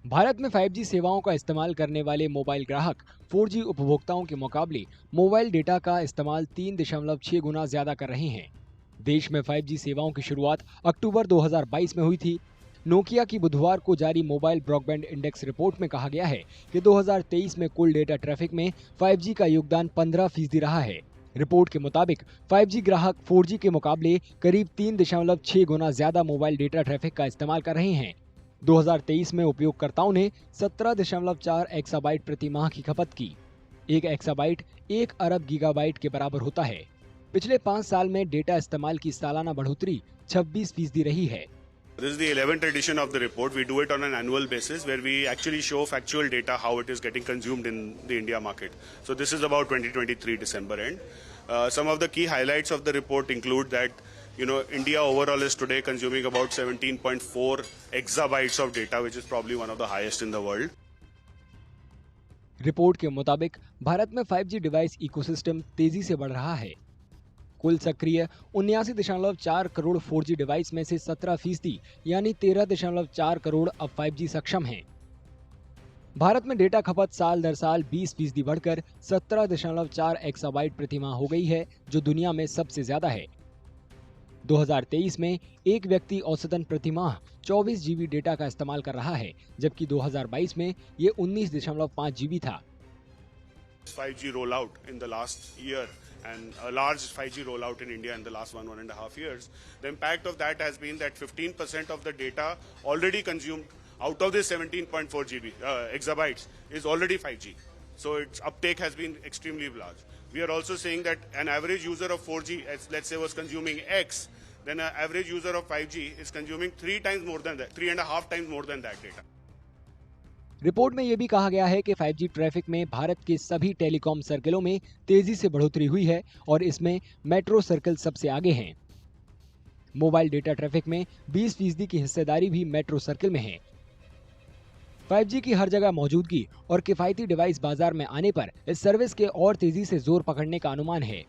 भारत में 5G सेवाओं का इस्तेमाल करने वाले मोबाइल ग्राहक 4G उपभोक्ताओं के मुकाबले मोबाइल डेटा का इस्तेमाल 3.6 गुना ज्यादा कर रहे हैं। देश में 5G सेवाओं की शुरुआत अक्टूबर 2022 में हुई थी। नोकिया की बुधवार को जारी मोबाइल ब्रॉडबैंड इंडेक्स रिपोर्ट में कहा गया है कि 2023 में कुल डेटा ट्रैफिक में 5G का योगदान 15% रहा है। रिपोर्ट के मुताबिक 5G ग्राहक 4G के मुकाबले करीब 3.6 गुना ज्यादा मोबाइल डेटा ट्रैफिक का इस्तेमाल कर रहे हैं। 2023 में उपयोगकर्ताओं ने 17.4 एक्साबाइट प्रति माह की खपत की। 1 एक्साबाइट 1 अरब गीगाबाइट के बराबर होता है। पिछले 5 साल में डेटा इस्तेमाल की सालाना बढ़ोतरी 26% रही है। This is the 11th edition of the report. We do it on an annual basis where we actually show factual data how it is getting consumed in the India market. So this is about 2023 December end. Some of the key highlights of the report include that India overall is today consuming about 17.4 exabytes of data, which is probably one of the highest in the world. Report के मुताबिक भारत में 5G device ecosystem तेजी से बढ़ रहा है। कुल सक्रिय 79.4 करोड़ 4G डिवाइस में से 17% यानी 13.4 करोड़ अब 5G सक्षम हैं। भारत में डेटा खपत साल दर साल 20% बढ़कर 17.4 एक्साबाइट प्रति माह हो गई है, जो दुनिया में सबसे ज्यादा है। 2023 में एक व्यक्ति औसतन प्रति माह 24 GB डेटा का इस्तेमाल कर रहा है, जबकि 2022 में ये 19.5 GB था। 5G rollout in the last year and a large 5G rollout in India in the last 1.5 years. The impact of that has been that 15% of the data already consumed out of this 17.4 GB exabytes is already 5G. So its uptake has been extremely large. We are also saying that an average user of 4G, let's say, was consuming X, then an average user of 5G is consuming 3 times more than that, 3.5 times more than that data. Report में यह भी कहा गया है कि 5G traffic में भारत के सभी टेलीकॉम सर्किलों में तेजी से बढ़ोतरी हुई है और इसमें मेट्रो सर्किल सबसे आगे हैं। मोबाइल डेटा ट्रैफिक में 20% की हिस्सेदारी भी मेट्रो सर्किल में है। 5G की हर जगह मौजूदगी और किफायती डिवाइस बाजार में आने पर इस सर्विस के और तेजी से जोर पकड़ने का अनुमान है।